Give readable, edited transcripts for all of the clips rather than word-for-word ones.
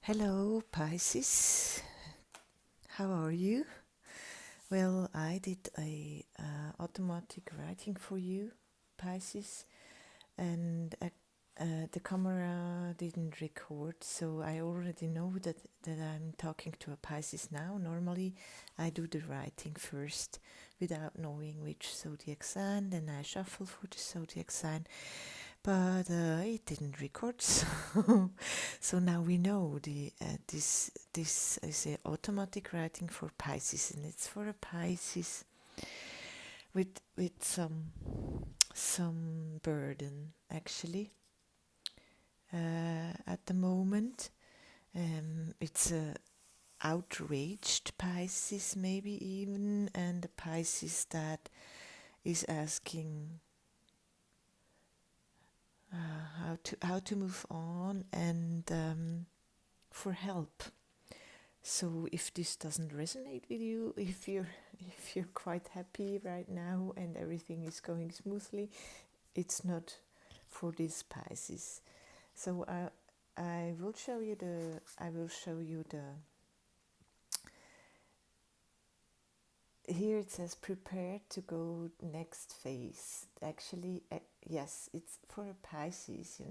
Hello, Pisces. How are you? Well, I did a automatic writing for you, Pisces, and the camera didn't record, so I already know that I'm talking to a Pisces now. Normally, I do the writing first without knowing which zodiac sign, then I shuffle for the zodiac sign. But it didn't record, so now we know this is a automatic writing for Pisces, and it's for a Pisces with some burden actually at the moment. It's a outraged Pisces, maybe even, and a Pisces that is asking how to move on and for help. So if this doesn't resonate with you, if you're quite happy right now and everything is going smoothly, it's not for this Pisces. So I will show you the here it says prepare to go next phase. Actually, yes, it's for a Pisces.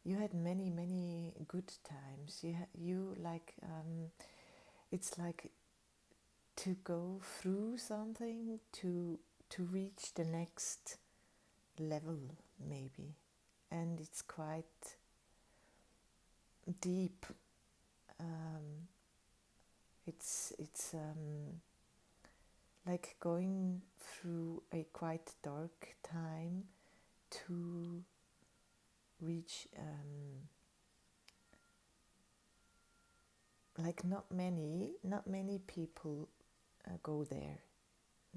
You had many good times. You like it's like to go through something to reach the next level maybe, and it's quite deep. It's like going through a quite dark time to reach like not many people go there.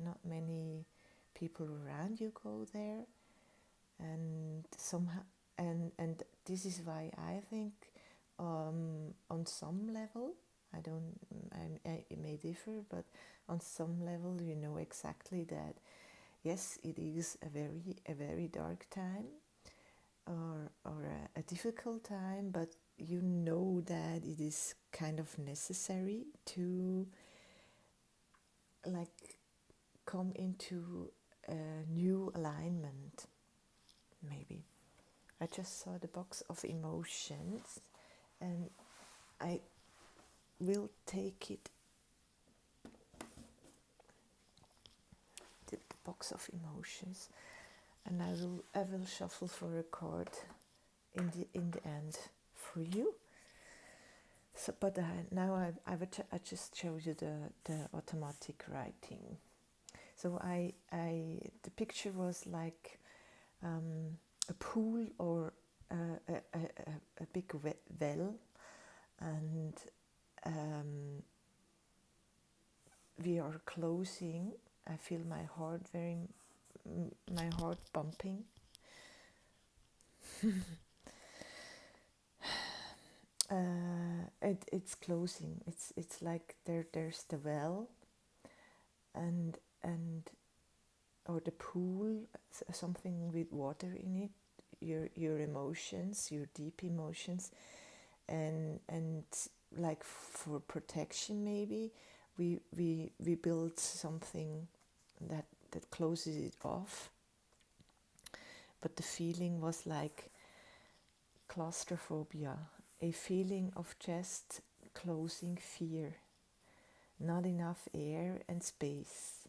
Not many people around you go there, and somehow and this is why I think on some level it may differ, but on some level you know exactly that yes, it is a very dark time or a difficult time, but you know that it is kind of necessary to like come into a new alignment. Maybe I just saw the box of emotions, and I will take it, the box of emotions, and I will shuffle for a card in the end for you. So, but now I just showed you the automatic writing. So the picture was like a pool or a big well, and we are closing. I feel my heart bumping. It's closing. It's like there's the well, and or the pool, something with water in it. Your emotions, your deep emotions, and like for protection maybe we build something that closes it off. But the feeling was like claustrophobia, a feeling of just closing fear, not enough air and space,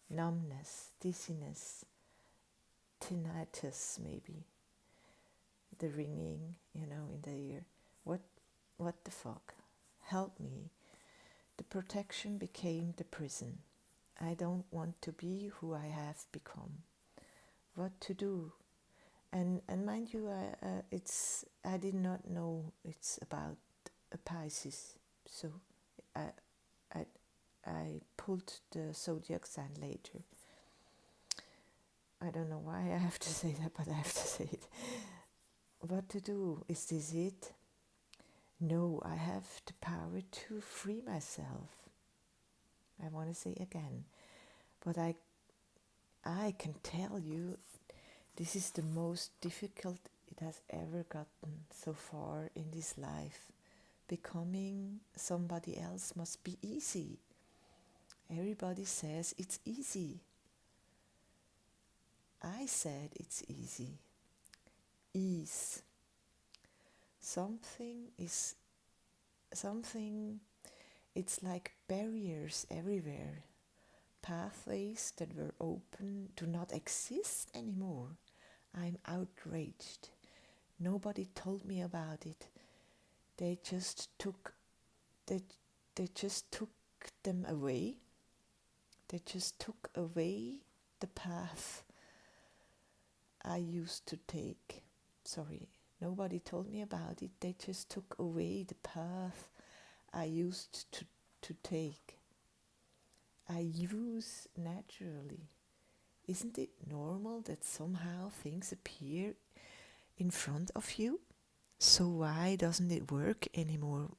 numbness, dizziness, tinnitus maybe, the ringing, in the ear. What the fuck? Help me. The protection became the prison. I don't want to be who I have become. What to do? And mind you, I did not know it's about a Pisces, so I pulled the zodiac sign later. I don't know why I have to say that, but I have to say it. What to do? Is this it? No, I have the power to free myself. I want to say again, but I can tell you, this is the most difficult has ever gotten so far in this life. Becoming somebody else must be easy. Everybody says it's easy. I said it's easy. Ease. Something, it's like barriers everywhere. Pathways that were open do not exist anymore. I'm outraged. Nobody told me about it. They just took them away. They just took away the path I used to take. Sorry, nobody told me about it. They just took away the path I used to take. I use naturally. Isn't it normal that somehow things appear in front of you? So why doesn't it work anymore?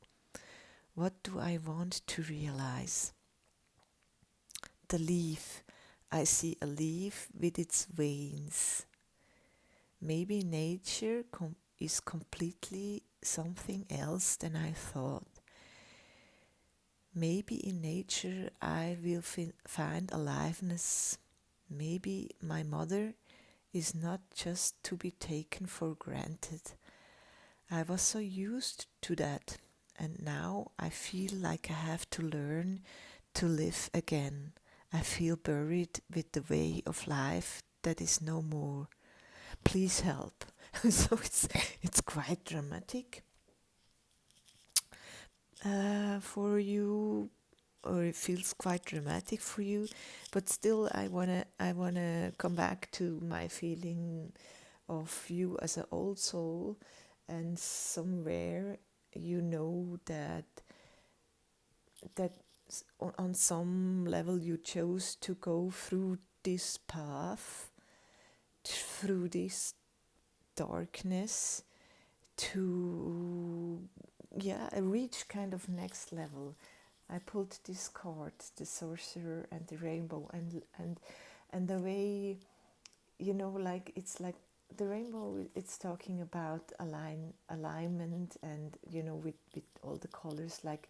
What do I want to realize? The leaf. I see a leaf with its veins. Maybe nature is completely something else than I thought. Maybe in nature I will find aliveness. Maybe my mother is not just to be taken for granted. I was so used to that, and now I feel like I have to learn to live again. I feel buried with the way of life that is no more. Please help. So it's quite dramatic for you, or it feels quite dramatic for you, but still I wanna come back to my feeling of you as an old soul, and somewhere you know that on some level you chose to go through this path, through this darkness, to reach kind of next level. I pulled this card, the sorcerer and the rainbow, and the way, like it's like the rainbow, it's talking about alignment, and with all the colors, like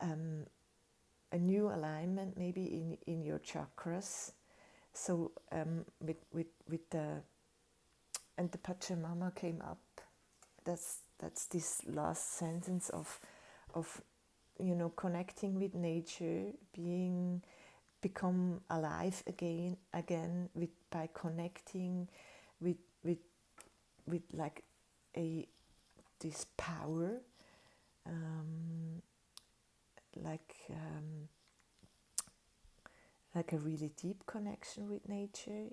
a new alignment maybe in your chakras. So with the, and the Pachamama came up. That's this last sentence of connecting with nature, become alive again by connecting with like this power, like a really deep connection with nature,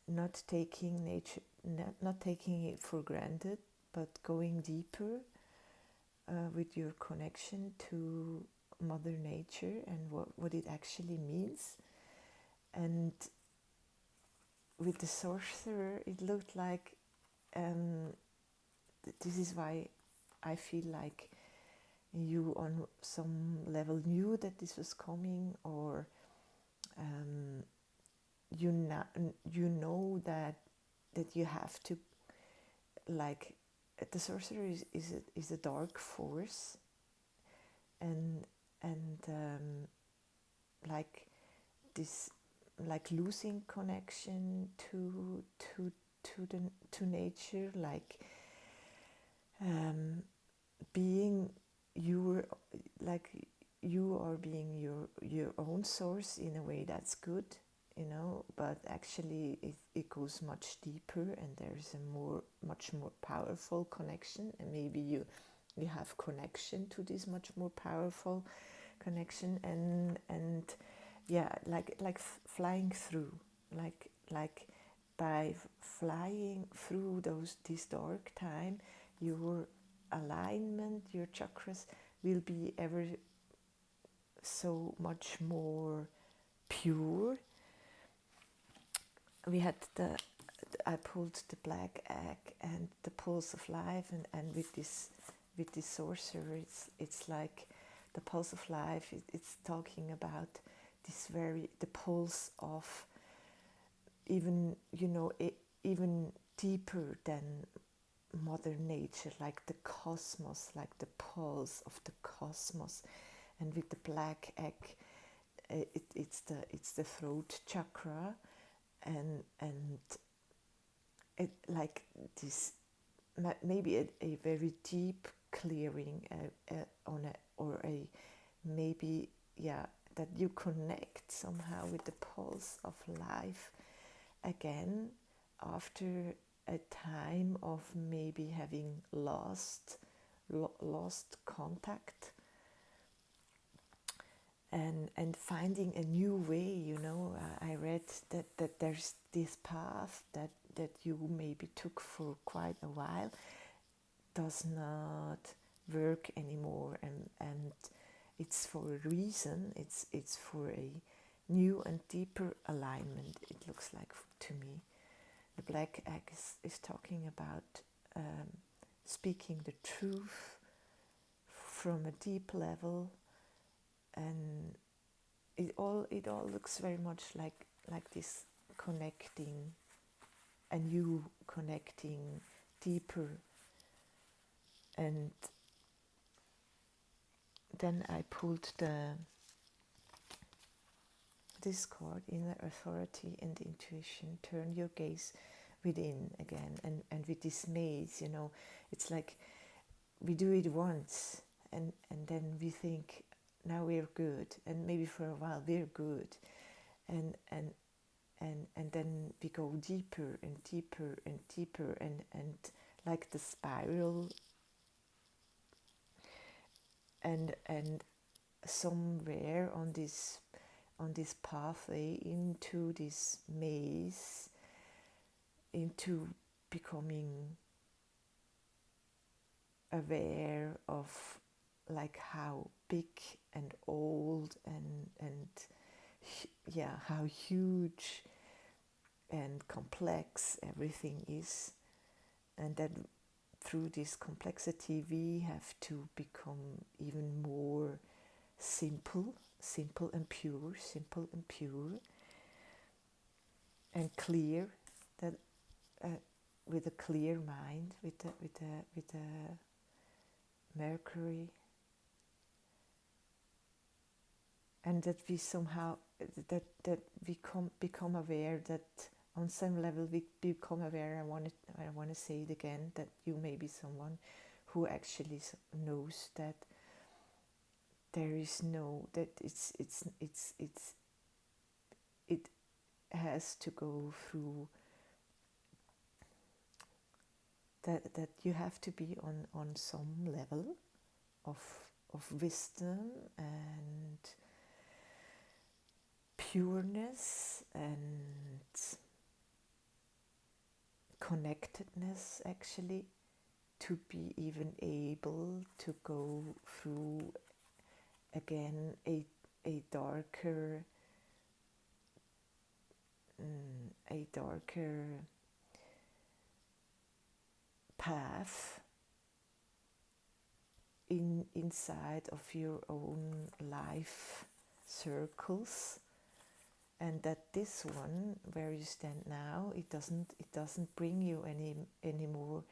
not taking it for granted, but going deeper with your connection to Mother Nature and what it actually means. And with the sorcerer, it looked like this is why I feel like you on some level knew that this was coming, or you know that you have to, like, the sorcerer is a dark force, and like this, like losing connection to nature, like being your, like you are being your own source in a way. That's good, but actually it goes much deeper, and there's a much more powerful connection, and maybe you have connection to this much more powerful connection, and like flying through, like by flying through this dark time, your alignment, your chakras will be ever so much more pure. We had I pulled the black egg and the pulse of life, and with this sorcerer, it's like the pulse of life. It's talking about the pulse of even even deeper than Mother Nature, like the cosmos, like the pulse of the cosmos. And with the black egg, it's the throat chakra, and it like this maybe a very deep clearing on a, or a maybe, yeah, that you connect somehow with the pulse of life again after a time of maybe having lost contact, and finding a new way. I read that there's this path that you maybe took for quite a while does not work anymore, and it's for a reason. It's for a new and deeper alignment, it looks like to me. The black egg is talking about speaking the truth from a deep level, and it all looks very much like this connecting, and you connecting deeper. And then I pulled this card, inner authority and intuition. Turn your gaze within again, and with this maze, it's like we do it once, and then we think now we're good, and maybe for a while we're good, and then we go deeper and deeper and deeper, and like the spiral, and somewhere on this pathway into this maze, into becoming aware of like how big and old and yeah, how huge and complex everything is, and that through this complexity we have to become even more simple and pure, and clear, that with a clear mind, with the Mercury, and that we somehow that we become aware, that on some level we become aware. I want to say it again, that you may be someone who actually knows that there is no, that it has to go through, that you have to be on some level of wisdom and pureness and connectedness, actually, to be even able to go through again a darker path inside of your own life circles, and that this one where you stand now, it doesn't bring you anymore.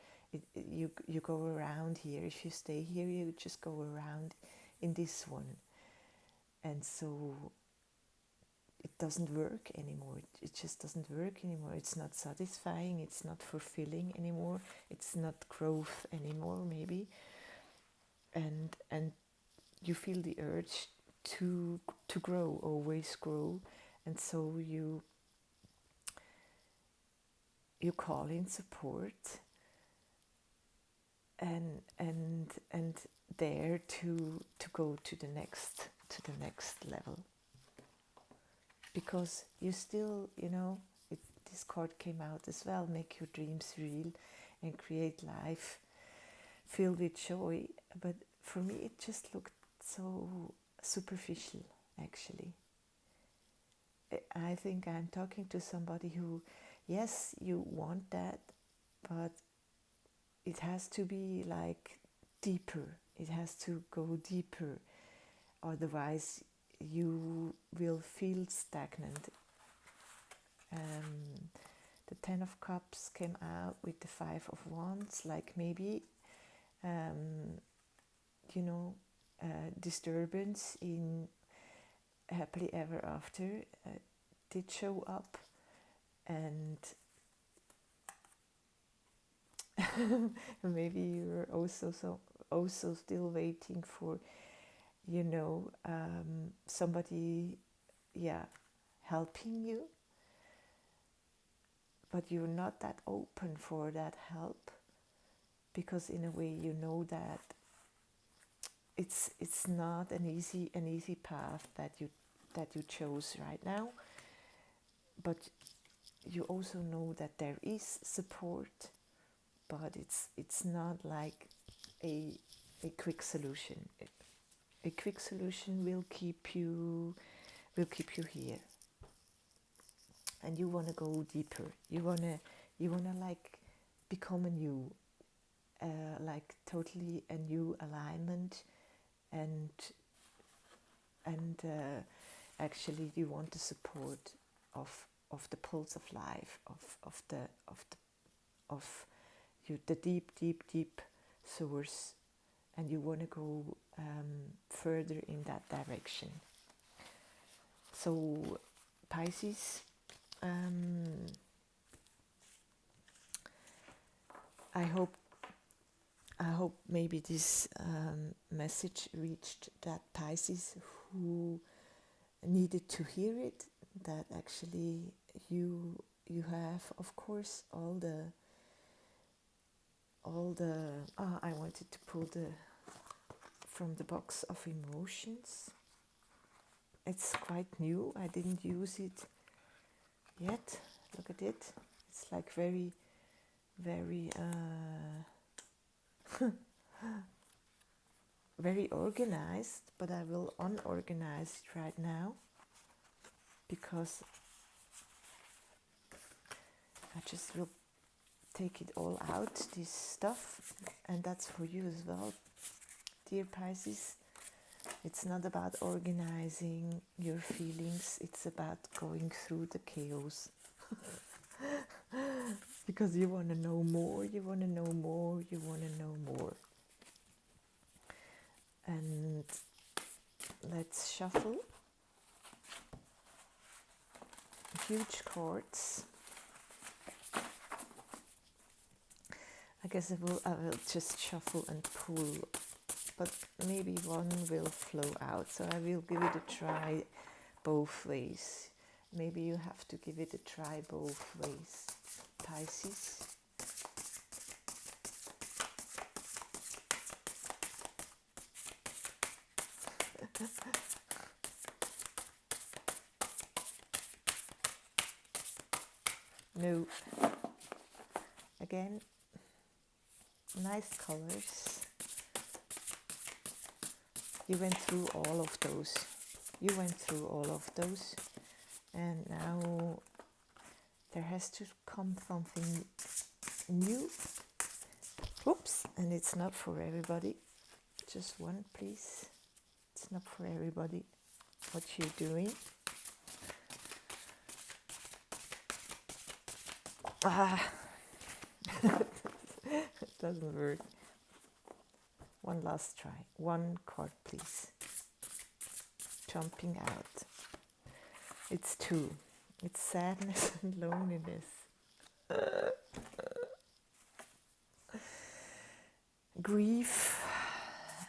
You go around here. If you stay here, you just go around in this one, and so it doesn't work anymore. It just doesn't work anymore. It's not satisfying. It's not fulfilling anymore. It's not growth anymore, maybe. And you feel the urge to grow, always grow, and so you call in support, and dare to go to the next level, because you still, this card came out as well, make your dreams real and create life filled with joy. But for me it just looked so superficial, actually. I think I'm talking to somebody who, yes, you want that, but it has to be like deeper. It has to go deeper, otherwise you will feel stagnant. the Ten of Cups came out with the Five of Wands, like maybe, you know, disturbance in happily ever after did show up, and maybe you're also still waiting for, you know, somebody, yeah, helping you, but you're not that open for that help, because in a way you know that it's not an easy path that you chose right now, but you also know that there is support, but it's not like a quick solution. A quick solution will keep you here, and you want to go deeper. You wanna like become a new, like totally a new alignment, and actually you want the support of the pulse of life, of you, the deep source, and you want to go further in that direction. So Pisces, I hope maybe this message reached that Pisces who needed to hear it, that actually you have, of course, all the I wanted to pull from the box of emotions. It's quite new. I didn't use it yet. Look at it. It's like very very organized, but I will unorganize it right now, because I just will take it all out, this stuff, and that's for you as well, dear Pisces. It's not about organizing your feelings, it's about going through the chaos. Because you want to know more, you want to know more, you want to know more. And let's shuffle huge cards. I guess I will just shuffle and pull, but maybe one will flow out. So I will give it a try both ways. Maybe you have to give it a try both ways, Pisces. No. Again, nice colors. You went through all of those. And now there has to come something new. Oops, and it's not for everybody. Just one, please. It's not for everybody what you're doing. It doesn't work. One last try. One card, please. Jumping out. It's two. It's sadness and loneliness. Grief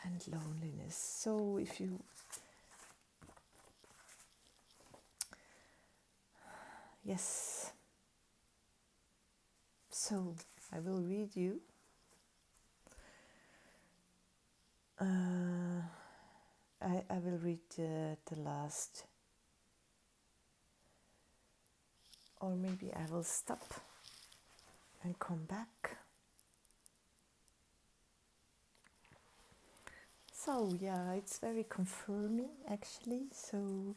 and loneliness. So if you yes. So I will read you. I will read the last, or maybe I will stop and come back. So yeah, it's very confirming actually. So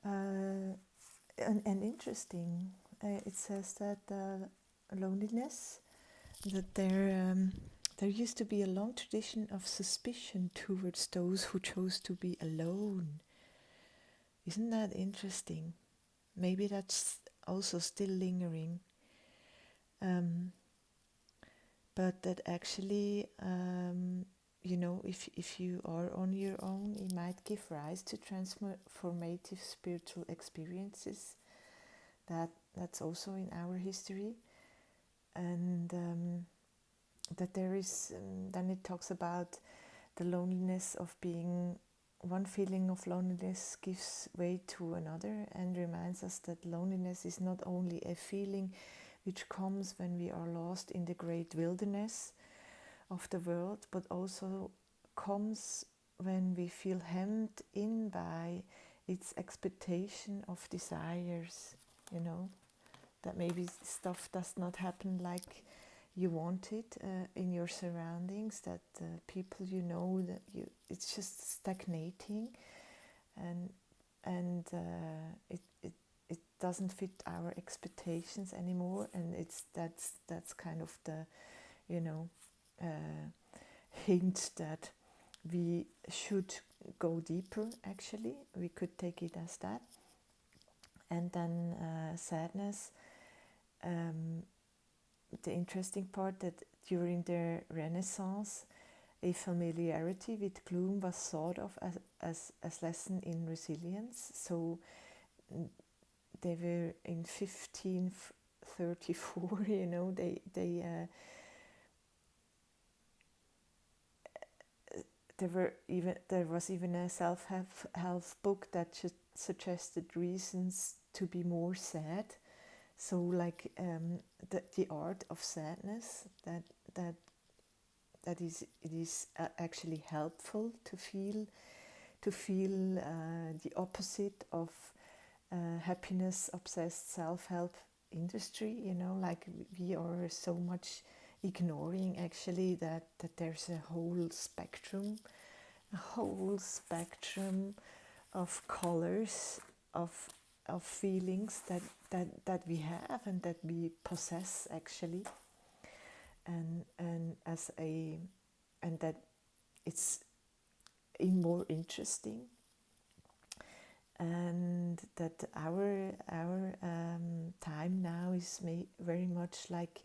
and interesting. It says that loneliness, that there used to be a long tradition of suspicion towards those who chose to be alone. Isn't that interesting? Maybe that's also still lingering but that actually, if you are on your own, it might give rise to transformative spiritual experiences. That's also in our history. And that there is, then it talks about the loneliness of being, one feeling of loneliness gives way to another, and reminds us that loneliness is not only a feeling which comes when we are lost in the great wilderness of the world, but also comes when we feel hemmed in by its expectation of desires, that maybe stuff does not happen like you want it in your surroundings, that people that it's just stagnating, and it doesn't fit our expectations anymore, and that's kind of the hint that we should go deeper. Actually, we could take it as that. And then sadness. The interesting part that during the Renaissance, a familiarity with gloom was thought of as lesson in resilience. So they were in 1534. There was even a self-help book that suggested reasons to be more sad. So like the art of sadness, that it is actually helpful to feel the opposite of happiness obsessed self-help industry. Like we are so much ignoring actually that there's a whole spectrum of colors, of feelings that we have and that we possess actually, and that it's more interesting, and that our time now is very much like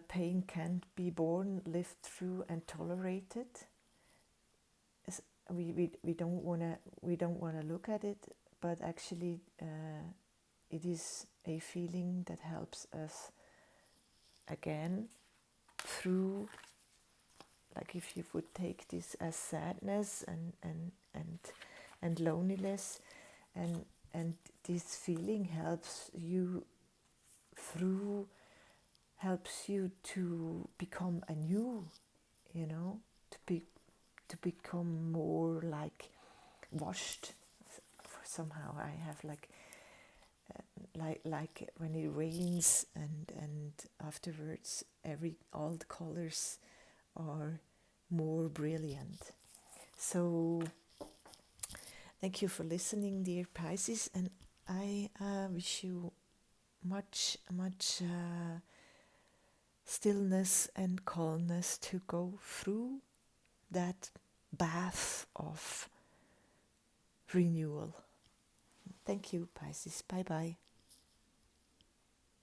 pain can't be borne, lived through, and tolerated. We don't wanna look at it, but actually it is a feeling that helps us again through, like if you would take this as sadness and loneliness, and this feeling helps you to become anew, to become more like washed. Somehow I have like when it rains, and afterwards all the colors are more brilliant. So thank you for listening, dear Pisces, and I wish you much stillness and calmness to go through that bath of renewal. Thank you, Pisces. Bye bye.